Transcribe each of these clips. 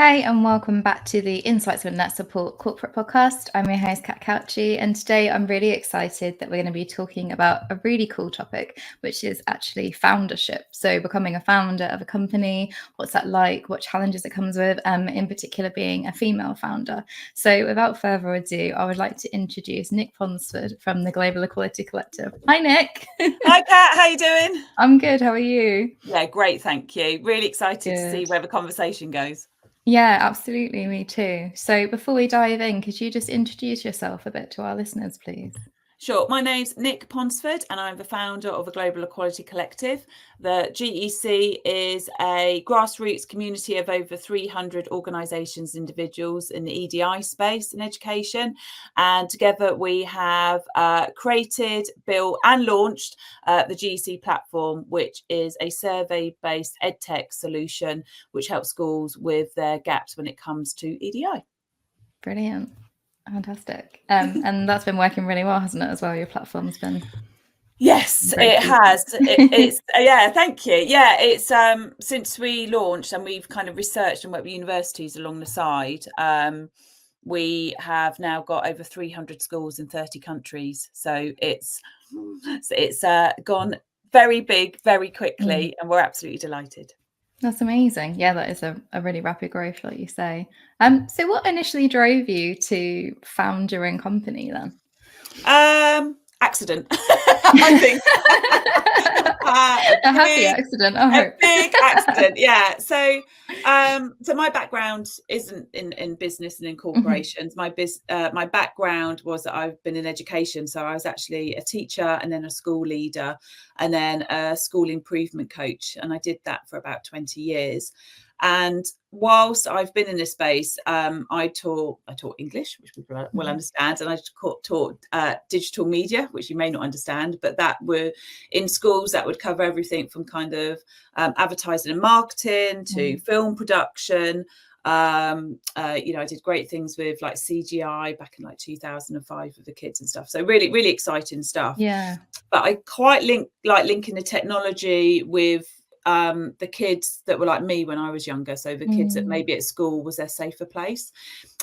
Hey, and welcome back to the Insights with NetSupport Corporate podcast. I'm your host, Cauchi, and today I'm really excited that we're going to be talking about a really cool topic, which is actually foundership. So becoming a founder of a company, what's that like, what challenges it comes with, in particular being a female founder. So without further ado, I would like to introduce Nic Ponsford from the Global Equality Collective. Hi, Nic. Hi, Kat. How you doing? I'm good. How are you? Yeah, great. Thank you. Really excited to see Good. where the conversation goes. Yeah, absolutely. Me too. So before we dive in, could you just introduce yourself a bit to our listeners, please? Sure. My name's Nic Ponsford, and I'm the founder of the Global Equality Collective. The GEC is a grassroots community of over 300 organisations, individuals in the EDI space in education. And together we have created, built and launched the GEC platform, which is a survey-based edtech solution, which helps schools with their gaps when it comes to EDI. Brilliant. Fantastic. And that's been working really well, hasn't it, as well? Your platform's been... Yes, it has. It's yeah, thank you. Yeah, it's since we launched and we've kind of researched and worked with universities along the side, we have now got over 300 schools in 30 countries. So it's gone very big, very quickly, and we're absolutely delighted. That's amazing. Yeah, that is a really rapid growth, like you say. So what initially drove you to found your own company then? Accident, I think. A happy accident, I hope. A big accident, yeah. So my background isn't in business and in corporations. My background was that I've been in education. So I was actually a teacher and then a school leader and then a school improvement coach. And I did that for about 20 years. And whilst I've been in this space, I taught English, which people will understand, and I taught digital media, which you may not understand, but that were in schools that would cover everything from kind of advertising and marketing to film production. I did great things with like CGI back in like 2005 with the kids and stuff. So really, really exciting stuff. Yeah. But I quite linking the technology with the kids that were like me when I was younger. So the kids that maybe at school was their safer place.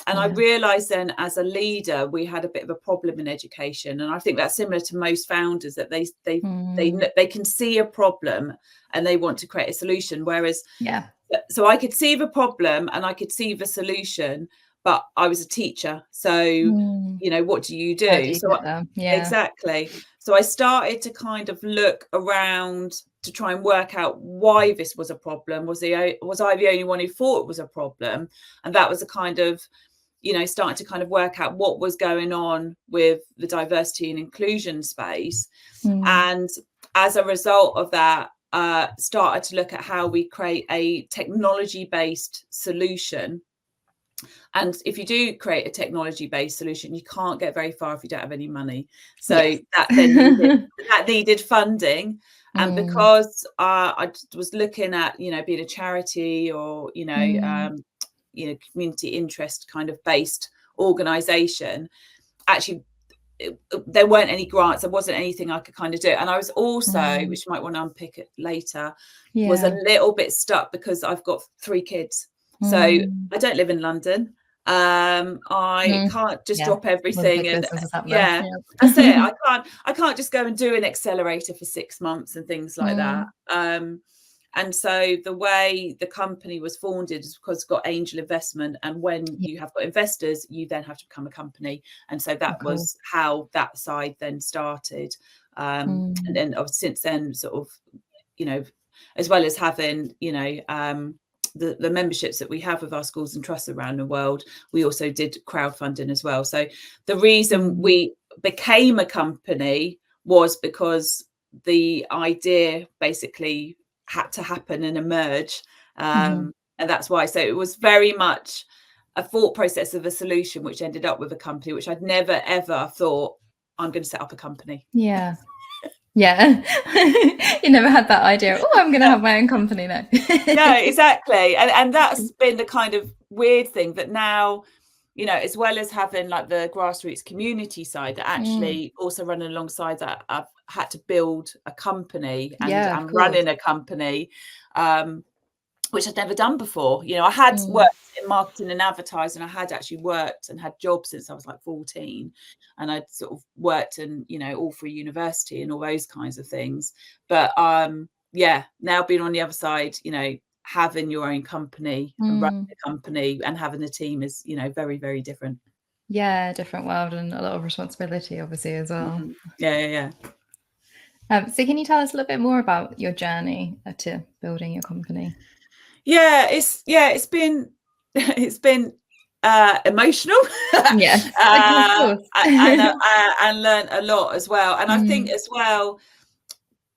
And I realized then as a leader, we had a bit of a problem in education. And I think that's similar to most founders, that they can see a problem and they want to create a solution. Whereas, so I could see the problem and I could see the solution, but I was a teacher. So, what do you do? Exactly. So I started to kind of look around to try and work out why this was a problem. Was I the only one who thought it was a problem? And that was a kind of, starting to kind of work out what was going on with the diversity and inclusion space. And as a result of that, started to look at how we create a technology-based solution. And if you do create a technology-based solution, you can't get very far if you don't have any money. So that needed funding. And because I was looking at, being a charity or, community interest kind of based organization, actually, there weren't any grants. There wasn't anything I could kind of do. And I was also, which you might want to unpick it later, was a little bit stuck because I've got 3 kids. So I don't live in London. I can't just drop everything and that's it. I can't just go and do an accelerator for 6 months and things like that. And so the way the company was founded is because it's got angel investment, and when you have got investors, you then have to become a company. And so that was how that side then started. And then since then, sort of, as well as having, the memberships that we have with our schools and trusts around the world, we also did crowdfunding as well. So the reason we became a company was because the idea basically had to happen and emerge. And that's why. So it was very much a thought process of a solution, which ended up with a company, which I'd never, ever thought I'm going to set up a company. Yeah. You never had that idea, I'm going to have my own company now. No, exactly. And that's been the kind of weird thing that now, as well as having like the grassroots community side, that actually also running alongside that, I've had to build a company and running a company, which I'd never done before. I had worked in marketing and advertising. I had actually worked and had jobs since I was like 14, and I'd sort of worked and, you know, all through university and all those kinds of things. But yeah, now being on the other side, you know, having your own company and running a company and having a team is, you know, very, very different. Yeah, different world and a lot of responsibility, obviously, as well. Yeah. So can you tell us a little bit more about your journey to building your company? Yeah, it's been emotional. Yes, and learned a lot as well. And I think as well,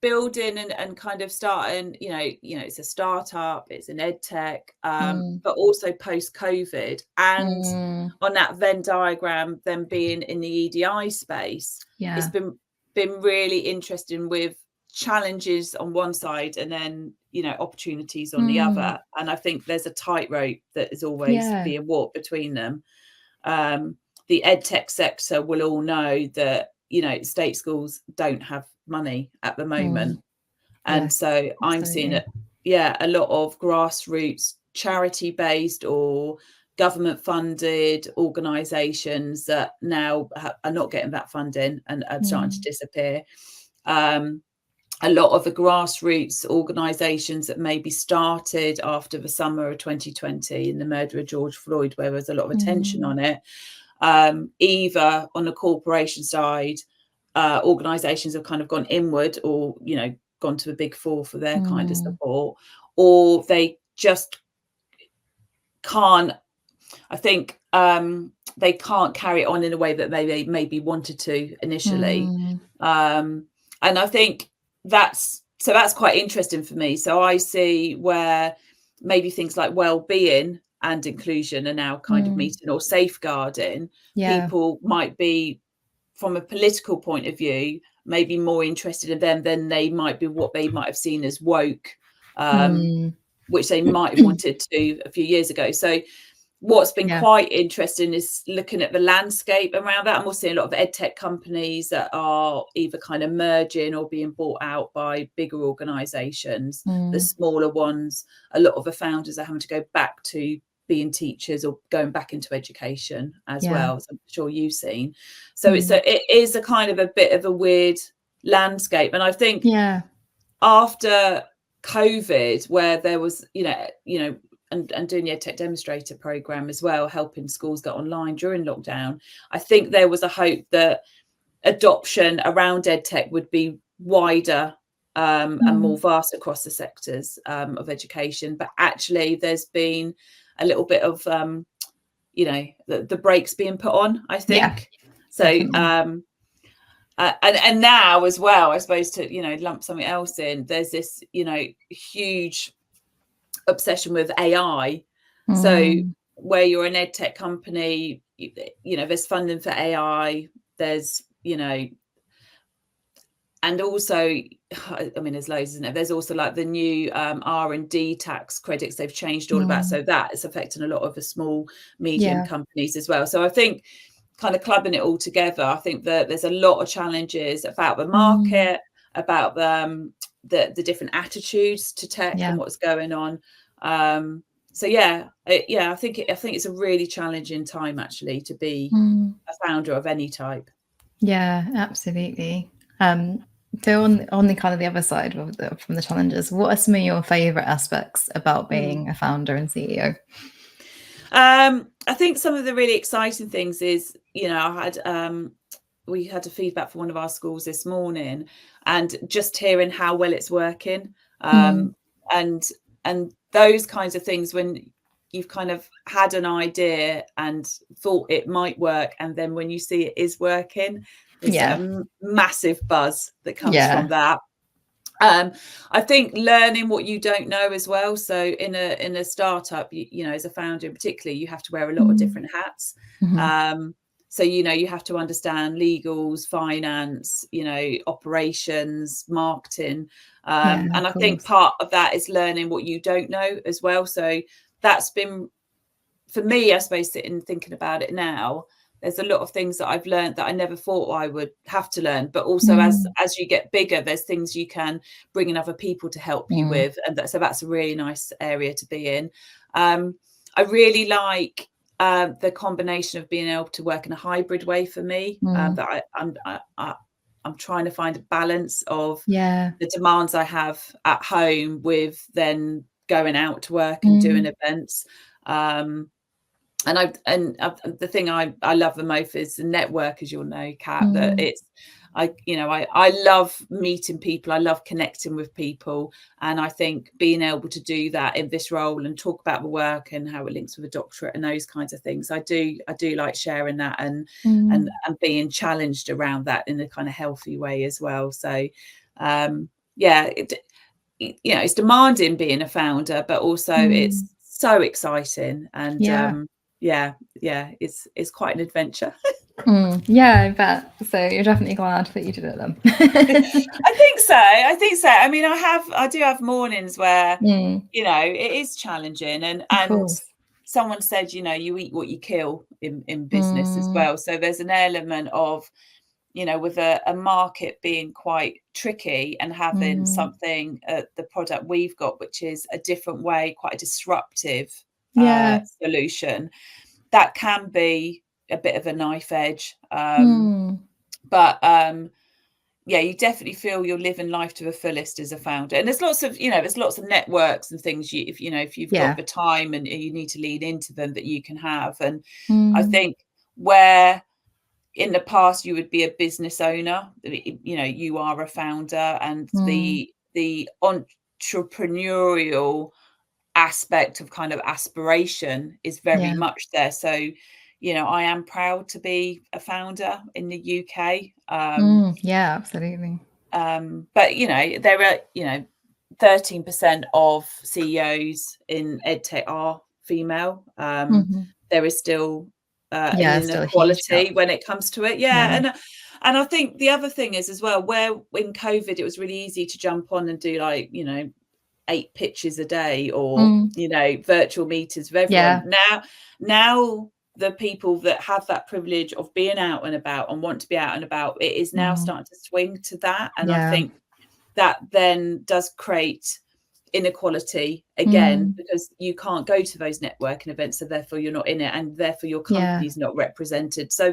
building and kind of starting, you know, it's a startup, it's an ed tech, but also post COVID, and on that Venn diagram, then being in the EDI space, it's been really interesting, with challenges on one side and then, you know, opportunities on the other. And I think there's a tightrope that is always being walked between them. The ed tech sector will all know that, you know, state schools don't have money at the moment. And so I'm seeing it, a lot of grassroots, charity based or government funded organizations that now are not getting that funding and are starting to disappear. A lot of the grassroots organisations that maybe started after the summer of 2020 in the murder of George Floyd, where there was a lot of attention on it, either on the corporation side, organisations have kind of gone inward, or, you know, gone to the big four for their kind of support, or they just can't, I think, they can't carry it on in a way that they maybe wanted to initially. And I think that's quite interesting for me. So I see where maybe things like well-being and inclusion are now kind of meeting, or safeguarding. People might be, from a political point of view, maybe more interested in them than they might be what they might have seen as woke, which they might have wanted to a few years ago. So what's been quite interesting is looking at the landscape around that. And we're seeing a lot of ed tech companies that are either kind of merging or being bought out by bigger organisations. The smaller ones, a lot of the founders are having to go back to being teachers or going back into education as well, as I'm sure you've seen. So it is a kind of a bit of a weird landscape. And I think after COVID, where there was, you know, and doing the EdTech demonstrator program as well, helping schools get online during lockdown, I think there was a hope that adoption around EdTech would be wider and more vast across the sectors of education. But actually, there's been a little bit of, you know, the brakes being put on, I think. So, and now as well, I suppose, to, you know, lump something else in, there's this, you know, huge obsession with AI. So where you're an ed tech company, you know, there's funding for AI, there's, you know, and also, I mean, there's loads, isn't it? There's also like the new R&D tax credits. They've changed all of that, so that is affecting a lot of the small, medium companies as well. So I think, kind of clubbing it all together, I think that there's a lot of challenges about the market, about the different attitudes to tech and what's going on. So I think it's a really challenging time, actually, to be a founder of any type. Yeah, absolutely. So on the kind of the other side from the challenges, what are some of your favorite aspects about being a founder and CEO? I think some of the really exciting things is, you know, we had a feedback from one of our schools this morning, and just hearing how well it's working, and those kinds of things, when you've kind of had an idea and thought it might work, and then when you see it is working, there's a massive buzz that comes from that. I think learning what you don't know as well. So in a startup, you know, as a founder in particular, you have to wear a lot of different hats. So, you know, you have to understand legals, finance, you know, operations, marketing. And I think part of that is learning what you don't know as well. So that's been, for me, I suppose, sitting thinking about it now, there's a lot of things that I've learned that I never thought I would have to learn. But also as you get bigger, there's things you can bring in other people to help you with. And so that's a really nice area to be in. I really like the combination of being able to work in a hybrid way for me. That I'm trying to find a balance of the demands I have at home with then going out to work and doing events. And the thing I love the most is the network, as you'll know, Kat, that it's, I love meeting people. I love connecting with people. And I think being able to do that in this role and talk about the work and how it links with a doctorate and those kinds of things, I do like sharing that and being challenged around that in a kind of healthy way as well. So it's demanding being a founder, but also it's so exciting. And it's quite an adventure. Yeah, I bet. So you're definitely glad that you did it then. I think so. I mean, I do have mornings where it is challenging, and someone said, you eat what you kill in business as well. So there's an element of, with a market being quite tricky and having something, the product we've got, which is a different way, quite a disruptive solution, that can be a bit of a knife edge. But you definitely feel you're living life to the fullest as a founder. And there's lots of networks and things if you've got the time and you need to lean into them, that you can have. And I think where in the past you would be a business owner, you are a founder, and the entrepreneurial aspect of kind of aspration is very much there. So I am proud to be a founder in the UK. Absolutely. But there are 13% of CEOs in edtech are female. There is still an inequality when it comes to it. And I think the other thing is as well, where in COVID it was really easy to jump on and do 8 pitches a day or virtual meetings with everyone. Now the people that have that privilege of being out and about and want to be out and about, it is now starting to swing to that. And I think that then does create inequality again, because you can't go to those networking events, so therefore you're not in it, and therefore your company's not represented. So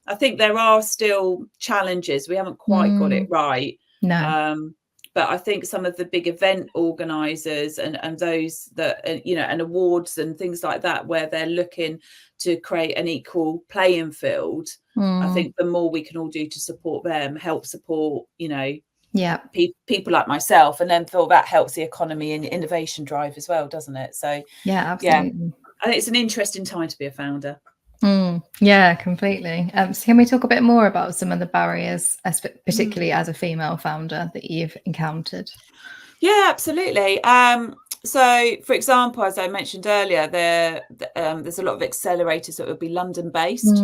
I think there are still challenges. We haven't quite got it right. But I think some of the big event organizers and those that, and awards and things like that, where they're looking to create an equal playing field, I think the more we can all do to support them, help support, people like myself, and then feel that helps the economy and innovation drive as well, doesn't it? So absolutely. I think it's an interesting time to be a founder. Yeah, completely. So can we talk a bit more about some of the barriers, particularly as a female founder, that you've encountered? Yeah, absolutely. So, for example, as I mentioned earlier, there's a lot of accelerators that will be London-based.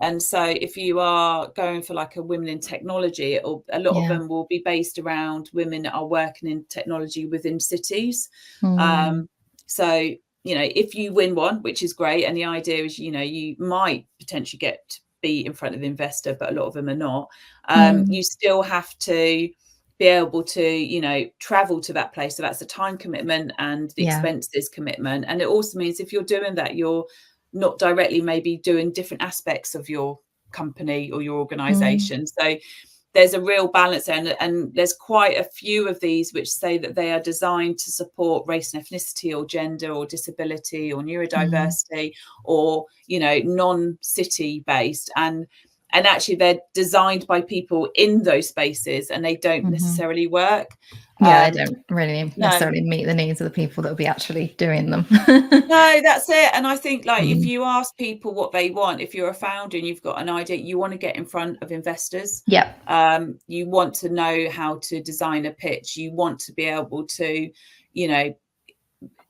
And so if you are going for like a women in technology, a lot of them will be based around women that are working in technology within cities. So if you win one, which is great, and the idea is, you might potentially get to be in front of the investor, but a lot of them are not. You still have to be able to, travel to that place. So that's the time commitment and the expenses commitment. And it also means if you're doing that, you're not directly maybe doing different aspects of your company or your organization. So there's a real balance there, and there's quite a few of these which say that they are designed to support race and ethnicity or gender or disability or neurodiversity or non-city based, and actually they're designed by people in those spaces, and they don't necessarily work. They don't really necessarily meet the needs of the people that will be actually doing them. No, that's it. And I think if you ask people what they want, if you're a founder and you've got an idea, you want to get in front of investors. You want to know how to design a pitch. You want to be able to,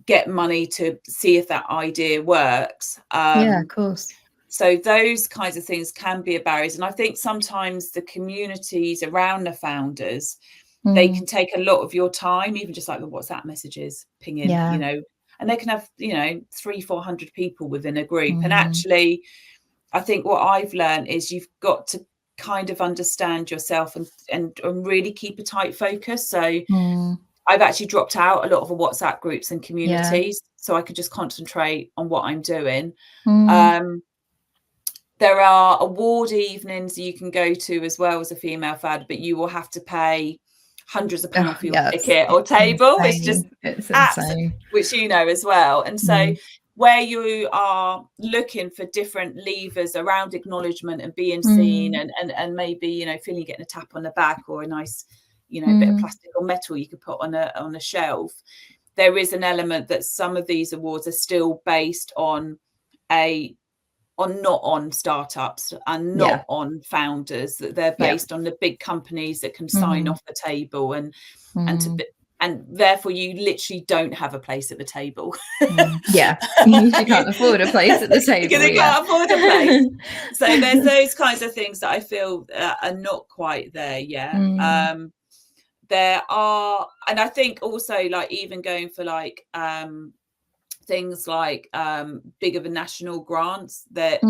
get money to see if that idea works. Of course. So those kinds of things can be a barrier. And I think sometimes the communities around the founders, they can take a lot of your time, even just like the WhatsApp messages pinging, and they can have, 300-400 people within a group. And actually, I think what I've learned is you've got to kind of understand yourself and really keep a tight focus. So I've actually dropped out a lot of the WhatsApp groups and communities, so I could just concentrate on what I'm doing. There are award evenings you can go to as well as a female founder, but you will have to pay hundreds of pounds for your ticket or table. Insane. It's insane, which you know as well. And so where you are looking for different levers around acknowledgement and being seen, and maybe, you know, feeling getting a tap on the back or a nice, you know, bit of plastic or metal you could put on a shelf, there is an element that some of these awards are still based on not on startups and not on founders, that they're based on the big companies that can sign off the table, and therefore you literally don't have a place at the table. You can't afford a place at the table because you can't afford a place. So there's those kinds of things that I feel are not quite there yet. There are, and I think also, like, even going for like things like bigger than national grants, that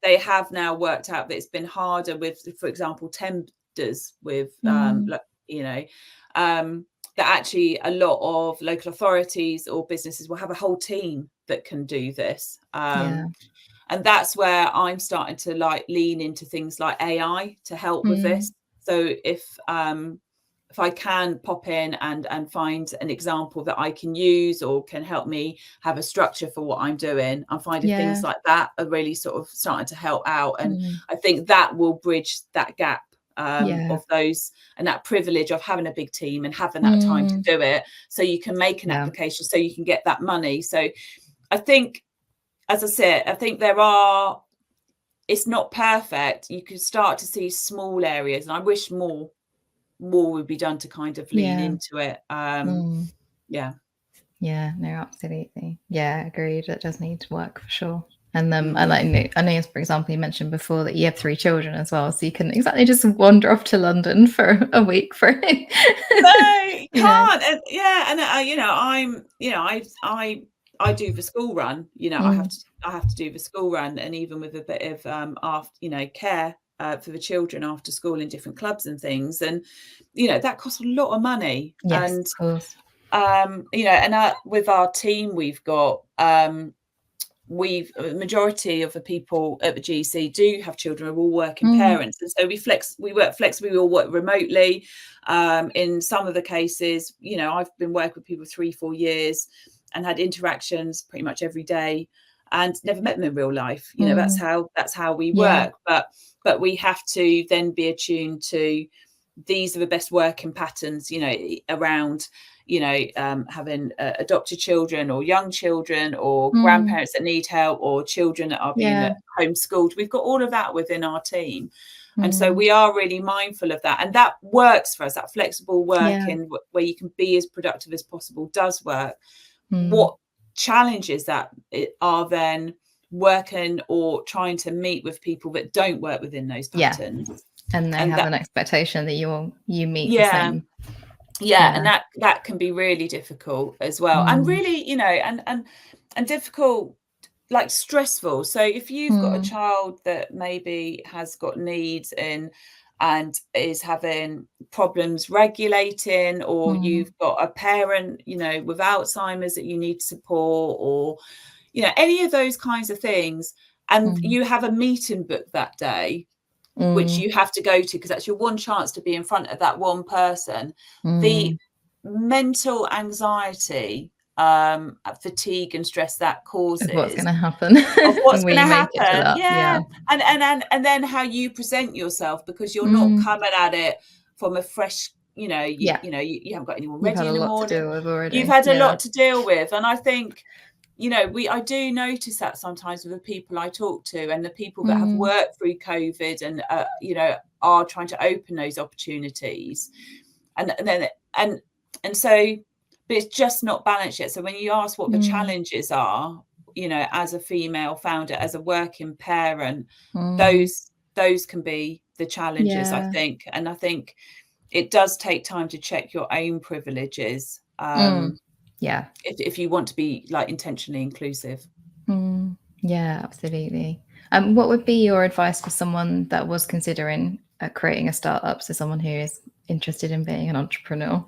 they have now worked out that it's been harder with, for example, tenders with you know, that actually a lot of local authorities or businesses will have a whole team that can do this. And that's where I'm starting to like lean into things like AI to help with this. So if I can pop in and find an example that I can use or can help me have a structure for what I'm doing, I'm finding things like that are really sort of starting to help out. And I think that will bridge that gap of those, and that privilege of having a big team and having that time to do it, so you can make an application, so you can get that money. So I think, as I said, I think it's not perfect. You can start to see small areas, and I wish more would be done to kind of lean into it. No, absolutely. Agreed. It does need to work for sure. And I know, for example, you mentioned before that you have 3 children as well, so you can exactly just wander off to London for a week for no, you can't. And, you know, I'm, you know, I do the school run, you know, I have to do the school run, and even with a bit of after, you know, care for the children after school in different clubs and things, and you know, that costs a lot of money. Of course. You know, and with our team, we've got a majority of the people at the GC do have children, are all working parents, and so we work flexibly, we all work remotely. In some of the cases, you know, I've been working with people 3-4 years and had interactions pretty much every day and never met them in real life. You know, that's how we work. But we have to then be attuned to, these are the best working patterns, you know, around, you know, having adopted children or young children or grandparents that need help or children that are being homeschooled. We've got all of that within our team. And so we are really mindful of that. And that works for us. That flexible working where you can be as productive as possible does work. What challenges that are then working or trying to meet with people that don't work within those patterns. And they have an expectation that you meet the same. And that can be really difficult as well, and really, you know, and difficult, like stressful. So if you've got a child that maybe has got needs and is having problems regulating, or you've got a parent, you know, with Alzheimer's that you need support, or you know, any of those kinds of things, and you have a meeting booked that day, which you have to go to because that's your one chance to be in front of that one person, the mental anxiety, fatigue and stress that causes, what's going to happen, and then how you present yourself, because you're not coming at it from a fresh, you know, you haven't got anyone ready in the morning. You've had a lot to deal with. And I think, you know, I do notice that sometimes with the people I talk to and the people that have worked through COVID and you know, are trying to open those opportunities, and so, but it's just not balanced yet. So when you ask what the challenges are, you know, as a female founder, as a working parent, those can be the challenges, I think. And I think it does take time to check your own privileges. If you want to be like intentionally inclusive. Absolutely. What would be your advice for someone that was considering creating a startup, so someone who is interested in being an entrepreneur?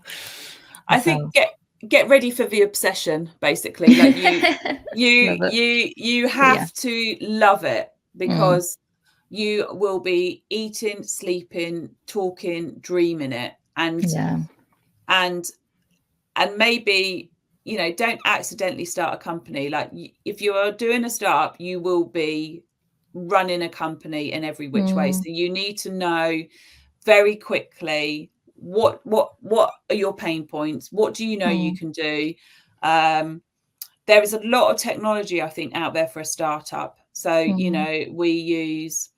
I think get ready for the obsession, basically. Like you have to love it, because you will be eating, sleeping, talking, dreaming it, and maybe, you know, don't accidentally start a company. Like, if you are doing a startup, you will be running a company in every which way. So you need to know very quickly what are your pain points, what do you know you can do. There is a lot of technology, I think, out there for a startup. So you know, we use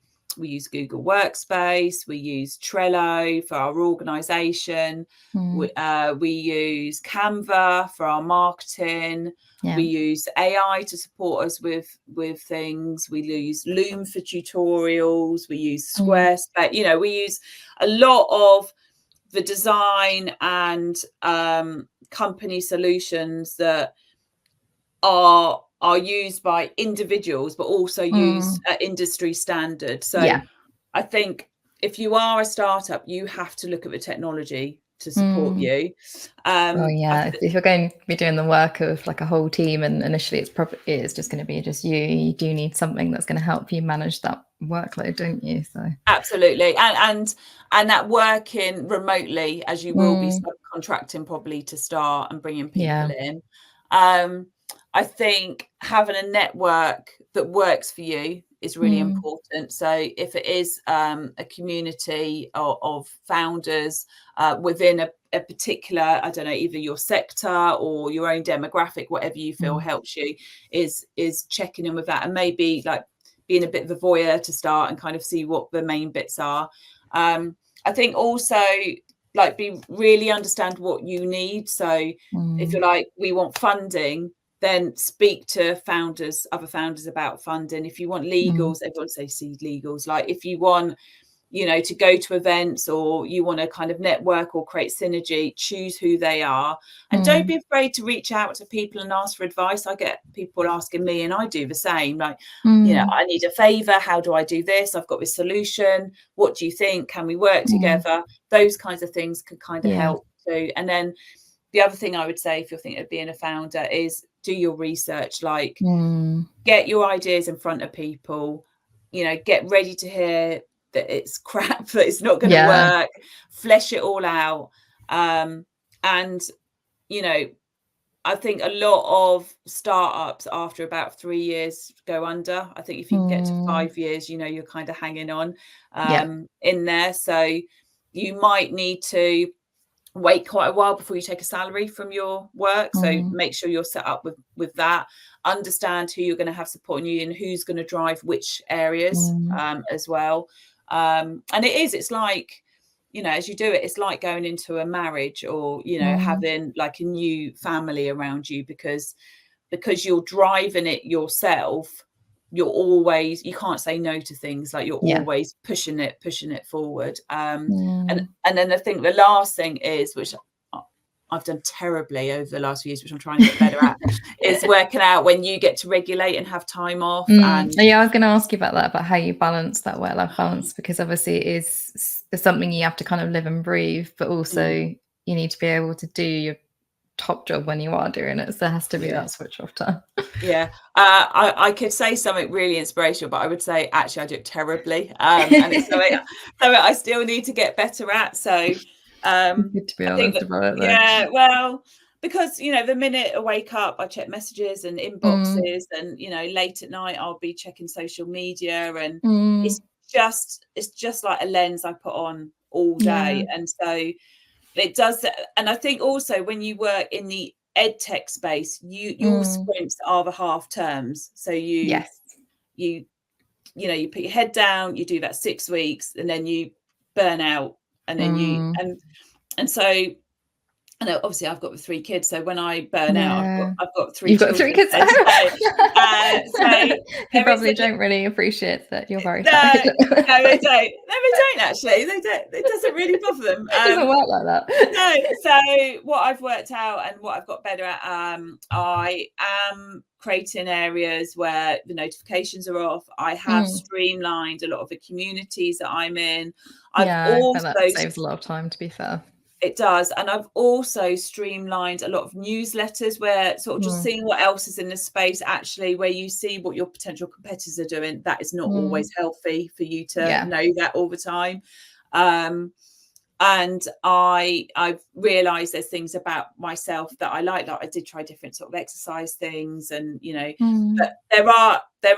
Google Workspace, we use Trello for our organization, we use Canva for our marketing, we use AI to support us with things, we use Loom for tutorials, we use Squarespace. You know, we use a lot of the design and company solutions that are used by individuals, but also used at industry standard. So I think if you are a startup, you have to look at the technology to support you. If you're going to be doing the work of like a whole team, and initially it's just going to be just you do need something that's going to help you manage that workload, don't you? So absolutely. And that working remotely, as you will be subcontracting probably to start and bringing people in. I think having a network that works for you is really important. So if it is a community of founders within a particular, I don't know, either your sector or your own demographic, whatever you feel helps you, is checking in with that, and maybe like being a bit of a voyeur to start and kind of see what the main bits are. I think also, like, really understand what you need. So if you're like, we want funding, then speak to other founders about funding. If you want legals, everyone says see legals. Like, if you want, you know, to go to events, or you want to kind of network or create synergy, choose who they are, and don't be afraid to reach out to people and ask for advice. I get people asking me, and I do the same. Like, you know, I need a favor. How do I do this? I've got this solution. What do you think? Can we work together? Those kinds of things can kind of help too. And then the other thing I would say, if you're thinking of being a founder, is do your research. Like, get your ideas in front of people, you know, get ready to hear that it's crap, that it's not going to work, flesh it all out. And, you know, I think a lot of startups after about 3 years go under. I think if you get to 5 years, you know, you're kind of hanging on in there. So you might need to wait quite a while before you take a salary from your work. So make sure you're set up with that. Understand who you're going to have supporting you and who's going to drive which areas as well. And it's like, you know, as you do it, it's like going into a marriage, or, you know, having like a new family around you, because you're driving it yourself. You can't say no to things. Like, you're always pushing it forward. And then I think the last thing is, which I've done terribly over the last few years, which I'm trying to get better at, is working out when you get to regulate and have time off. And I was going to ask you about that, about how you balance that work-life balance, because obviously it is something you have to kind of live and breathe, but also you need to be able to do your top job when you are doing it. So there has to be that switch off time. I could say something really inspirational, but I would say actually I do it terribly, and it's something I still need to get better at. So good to be honest about it, though. Well, because, you know, the minute I wake up, I check messages and inboxes, and, you know, late at night I'll be checking social media, and it's just like a lens I put on all day. And so it does. And I think also when you work in the ed tech space, your sprints are the half terms. So you know, you put your head down, you do that 6 weeks, and then you burn out, and then and so, and obviously I've got the 3 kids, so when I burn out, I've got 3 You've got children. 3 kids. So you probably don't really appreciate that you're very tired. No, they don't actually. They don't. It doesn't really bother them. It doesn't work like that. No. So what I've worked out and what I've got better at, I am creating areas where the notifications are off. I have streamlined a lot of the communities that I'm in. I've also, that saves a lot of time, to be fair. It does. And I've also streamlined a lot of newsletters where sort of just seeing what else is in the space, actually, where you see what your potential competitors are doing. That is not always healthy for you to know that all the time. And I've realized there's things about myself that I like I did try different sort of exercise things, and but there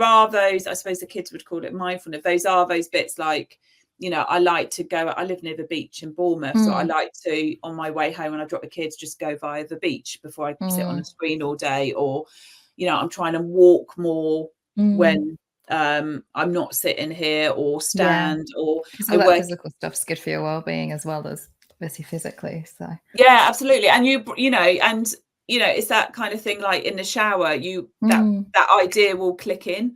are those, I suppose the kids would call it mindfulness. Those bits like, I like to go, I live near the beach in Bournemouth, so I like to, on my way home when I drop the kids, just go via the beach before I sit on a screen all day. Or I'm trying to walk more when I'm not sitting here, or stand, or all that physical stuff's good for your well-being as well as obviously physically. So absolutely. And it's that kind of thing, like in the shower, that idea will click in.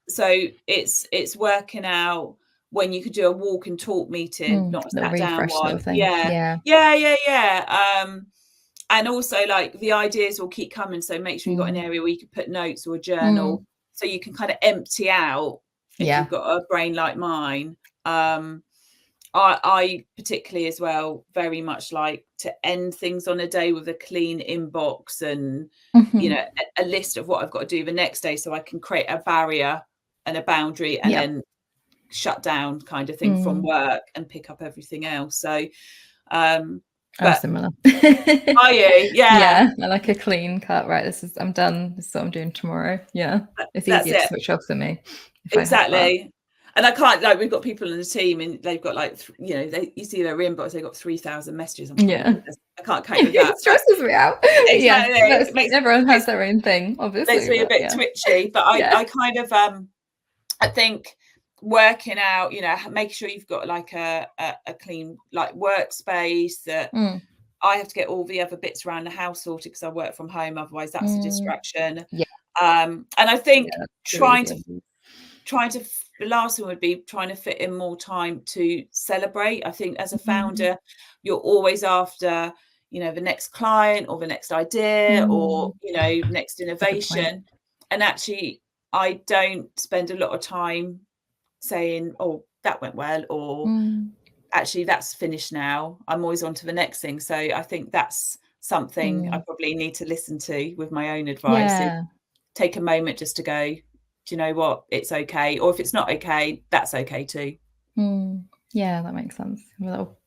So it's working out when you could do a walk and talk meeting, not a sat down one. And also, like, the ideas will keep coming, so make sure you've got an area where you can put notes or a journal, so you can kind of empty out if you've got a brain like mine. I particularly as well very much like to end things on a day with a clean inbox and a list of what I've got to do the next day, so I can create a barrier and a boundary, and then shut down kind of thing from work and pick up everything else. So I'm similar. Are you? Yeah, I like a clean cut. Right, I'm done. This is what I'm doing tomorrow. It's easier to switch off for me. Exactly. And I can't, like, we've got people in the team and they've got like, you see their inbox, they've got 3,000 messages. I'm like, I can't cope with that. It stresses me out. Exactly. Everyone has their own thing, obviously. Makes me a bit twitchy, but I kind of, I think working out, making sure you've got like a clean, like, workspace, that I have to get all the other bits around the house sorted because I work from home, otherwise that's a distraction. And I think trying to the last thing would be trying to fit in more time to celebrate. I think as a founder, you're always after, the next client or the next idea or, next innovation. And actually, I don't spend a lot of time saying, oh, that went well, or actually that's finished now. I'm always on to the next thing. So I think that's something I probably need to listen to with my own advice. Is take a moment just to go, do you know what, it's okay. Or if it's not okay, that's okay too. Yeah, that makes sense. A little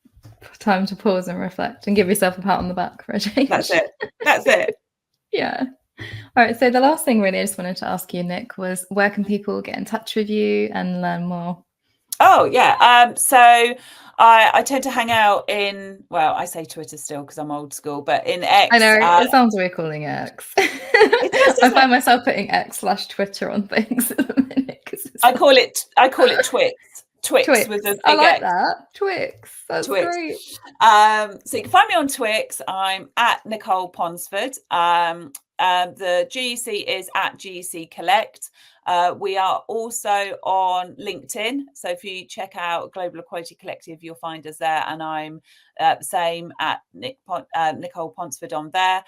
time to pause and reflect and give yourself a pat on the back for a change. That's it. Yeah. All right, so the last thing really I just wanted to ask you, Nic, was where can people get in touch with you and learn more? Oh yeah, so I tend to hang out in, well, I say Twitter still because I'm old school, but in X. I know, it sounds weird calling X. I find myself putting X/Twitter on things at the minute. I call it Twix. Twix with a big I like X. that. Twix. That's great. So you can find me on Twix. I'm at Nicole Ponsford. The GEC is at GEC Collect. We are also on LinkedIn. So if you check out Global Equality Collective, you'll find us there. And I'm the same at Nicole Ponsford on there.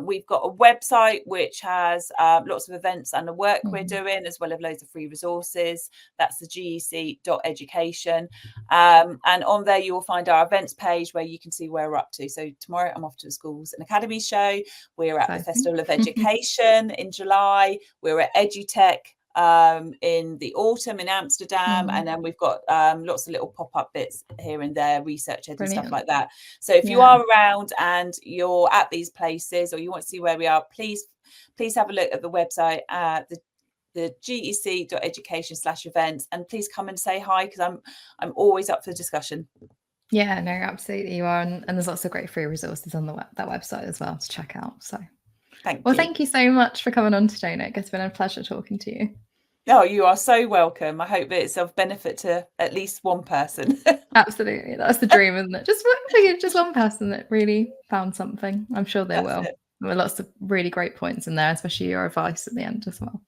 We've got a website which has lots of events and the work we're doing, as well as loads of free resources. That's the gec.education. And on there, you will find our events page where you can see where we're up to. So tomorrow I'm off to the Schools and Academies show. We're at the Festival of Education in July. We're at EduTech in the autumn in Amsterdam, and then we've got lots of little pop-up bits here and there, research ed and stuff like that. So if you are around and you're at these places, or you want to see where we are, please have a look at the website, the gec.education/events, and please come and say hi, because I'm always up for the discussion. Yeah, no, absolutely you are, and there's lots of great free resources on that website as well to check out. So thank you so much for coming on today, Nic. It's been a pleasure talking to you. Oh, you are so welcome. I hope that it's of benefit to at least one person. Absolutely. That's the dream, isn't it? Just one person that really found something. I'm sure they will. There were lots of really great points in there, especially your advice at the end as well.